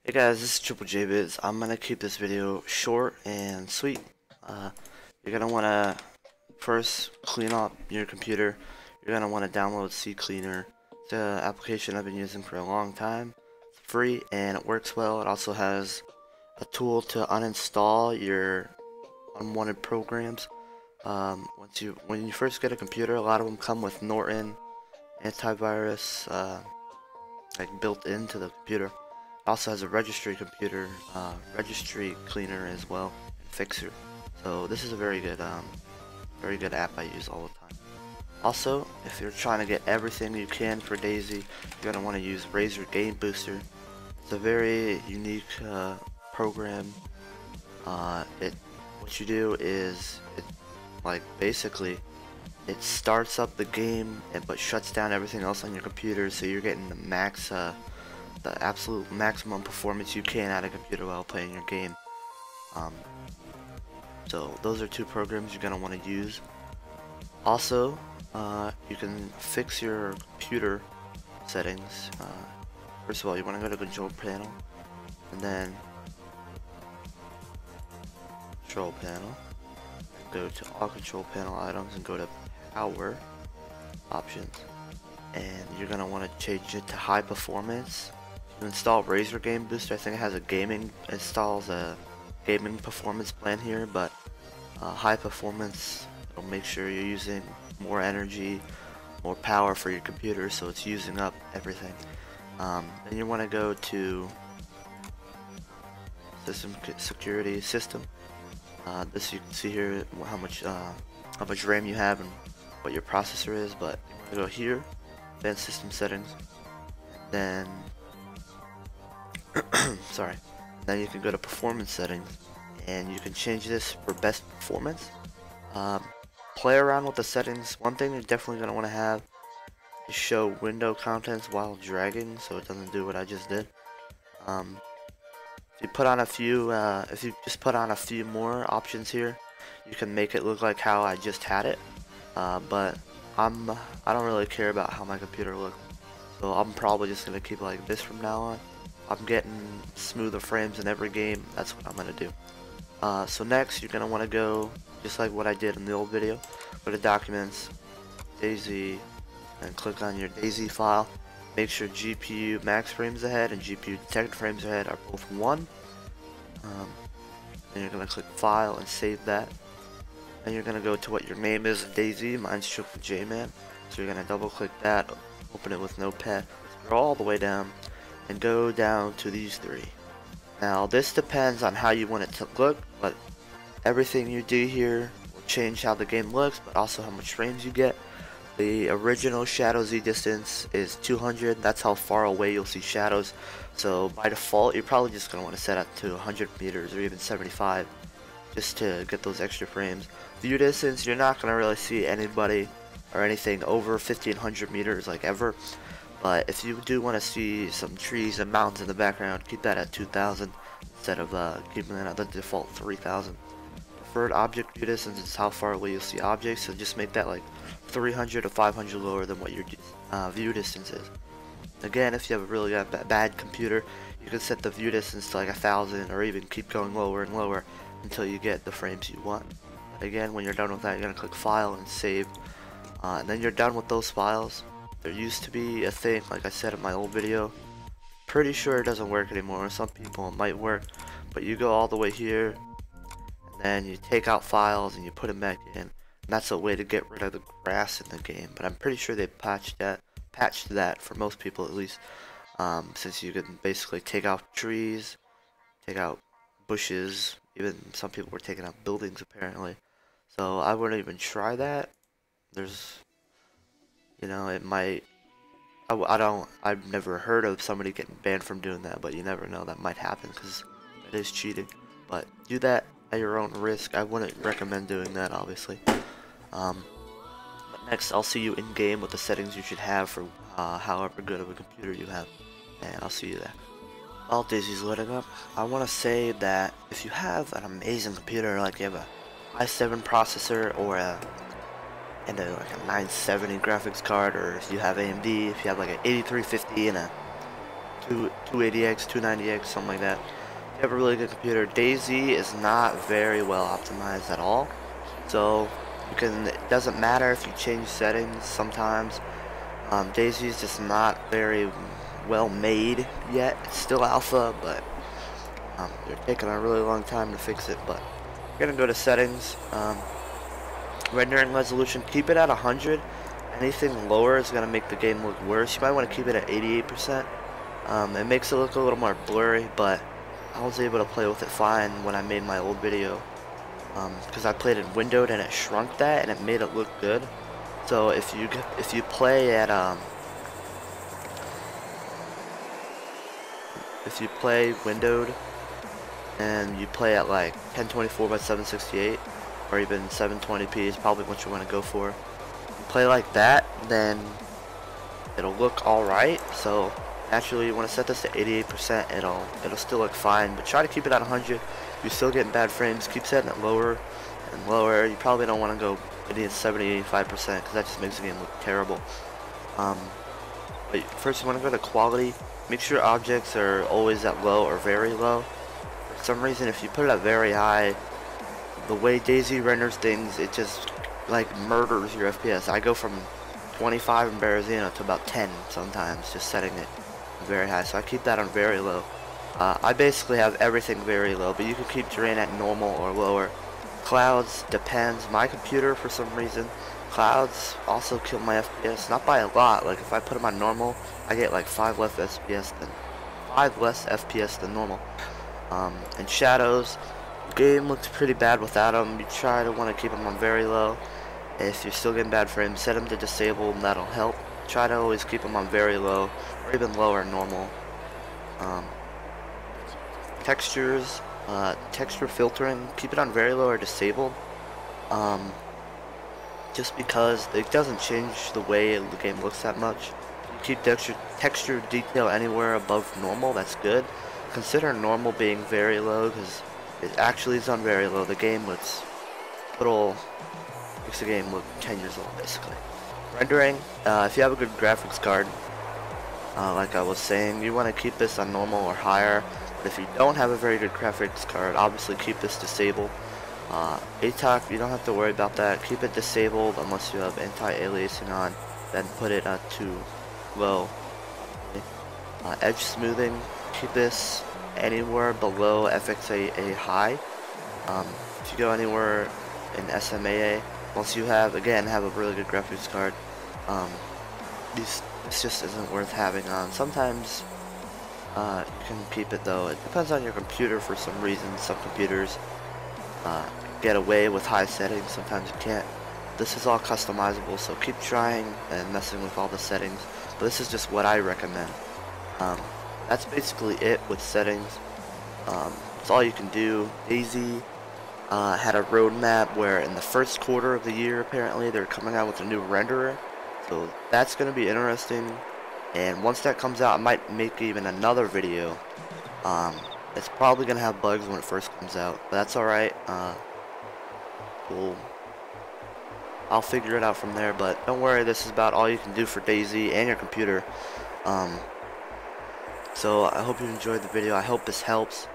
Hey guys, this is Triple J Biz. I'm gonna keep this video short and sweet. You're gonna wanna first clean up your computer. You're gonna wanna download CCleaner. It's an application I've been using for a long time. It's free and it works well. It also has a tool to uninstall your unwanted programs. When you first get a computer, a lot of them come with Norton antivirus, like built into the computer. Also has a registry cleaner as well, and fixer. So this is a very good app I use all the time. Also, if you're trying to get everything you can for DayZ, you're gonna want to use Razer Game Booster. It's a very unique program. What you do is basically it starts up the game but shuts down everything else on your computer, so you're getting the absolute maximum performance you can out of a computer while playing your game. So those are two programs you're going to want to use. Also, you can fix your computer settings. First of all, you want to go to control panel, and then control panel, go to all control panel items and go to power options, and you're going to want to change it to high performance. To install Razer Game Booster, I think it has installs a gaming performance plan here, but high performance, it'll make sure you're using more energy, more power for your computer, so it's using up everything. Then you want to go to system security system. This you can see here how much RAM you have and what your processor is, but you want to go here, then system settings, then sorry, then you can go to performance settings and you can change this for best performance. Play around with the settings. One thing you're definitely going to want to have is show window contents while dragging, so it doesn't do what I just did. If you just put on a few more options here, you can make it look like how I just had it. But I don't really care about how my computer looks, so I'm probably just gonna keep it like this from now on. I'm getting smoother frames in every game. That's what I'm gonna do. So next, you're gonna want to go just like what I did in the old video. Go to Documents, DayZ, and click on your DayZ file. Make sure GPU max frames ahead and GPU detected frames ahead are both 1. Then you're gonna click File and save that. And you're gonna go to what your name is, DayZ. Mine's Triple J Man. So you're gonna double click that, open it with Notepad, scroll all the way down, and go down to these 3. Now this depends on how you want it to look, but everything you do here will change how the game looks, but also how much frames you get. The original shadow Z distance is 200. That's how far away you'll see shadows. So by default, you're probably just gonna want to set it to 100 meters or even 75, just to get those extra frames. View distance, you're not gonna really see anybody or anything over 1500 meters like ever. But if you do want to see some trees and mountains in the background, keep that at 2000 instead of keeping it at the default 3000. Preferred object view distance is how far away you'll see objects, so just make that like 300 to 500 lower than what your view distance is. Again, if you have a really bad computer, you can set the view distance to like 1000 or even keep going lower and lower until you get the frames you want. Again, when you're done with that, you're going to click File and Save, and then you're done with those files. There used to be a thing, like I said in my old video, pretty sure it doesn't work anymore. Some people it might work, but you go all the way here, and then you take out files and you put them back in. And that's a way to get rid of the grass in the game, but I'm pretty sure they patched that for most people at least, since you can basically take out trees, take out bushes, even some people were taking out buildings apparently. So I wouldn't even try that. It might, I've never heard of somebody getting banned from doing that, but you never know, that might happen because it is cheating. But do that at your own risk. I wouldn't recommend doing that, obviously. But next, I'll see you in game with the settings you should have for however good of a computer you have, and I'll see you there. While DayZ's loading up, I want to say that if you have an amazing computer, like you have a i7 processor or like a 970 graphics card, or if you have AMD, if you have like an 8350 and a 280x, 290x, something like that. If you have a really good computer, DayZ is not very well optimized at all. So it doesn't matter if you change settings sometimes. DayZ is just not very well made yet. It's still alpha, but they're taking a really long time to fix it. But you're gonna go to settings, rendering resolution, keep it at 100. Anything lower is gonna make the game look worse. You might want to keep it at 88%. It makes it look a little more blurry, but I was able to play with it fine when I made my old video. Because I played it windowed and it shrunk that and it made it look good. So if you play at if you play windowed and you play at like 1024 by 768 or even 720p is probably what you want to go for. You play like that, then it'll look alright. So naturally you want to set this to 88%. It'll still look fine, but try to keep it at 100. You're still getting bad frames. Keep setting it lower and lower. You probably don't want to go 70, 85% because that just makes the game look terrible. But first you want to go to quality. Make sure objects are always at low or very low. For some reason, if you put it at very high, the way DayZ renders things, it just like murders your FPS. I go from 25 in Vegetation to about 10 sometimes, just setting it very high. So I keep that on very low. I basically have everything very low, but you can keep terrain at normal or lower. Clouds depends. My computer, for some reason, clouds also kill my FPS. Not by a lot. Like if I put them on normal, I get like 5 less FPS than normal. And shadows, the game looks pretty bad without them. You try to want to keep them on very low. If you're still getting bad frames, set them to disable, and that'll help. Try to always keep them on very low, or even lower normal. Textures, texture filtering, keep it on very low or disabled. Just because it doesn't change the way the game looks that much. You keep texture detail anywhere above normal, that's good. Consider normal being very low because it actually is on very low. The game looks makes the game look 10 years old basically. Rendering, if you have a good graphics card, like I was saying, you want to keep this on normal or higher. But if you don't have a very good graphics card, obviously keep this disabled. ATOC, you don't have to worry about that. Keep it disabled unless you have anti-aliasing on. Then put it to low. Edge smoothing, keep this anywhere below FXAA high. If you go anywhere in SMAA, once you have a really good graphics card, this just isn't worth having on. Sometimes you can keep it though. It depends on your computer for some reason. Some computers get away with high settings, sometimes you can't. This is all customizable, so keep trying and messing with all the settings. But this is just what I recommend. That's basically it with settings. It's all you can do. DayZ had a roadmap where in the first quarter of the year, apparently, they're coming out with a new renderer. So that's going to be interesting. And once that comes out, I might make even another video. It's probably going to have bugs when it first comes out, but that's alright. I'll figure it out from there, but don't worry, this is about all you can do for DayZ and your computer. So I hope you enjoyed the video. I hope this helps.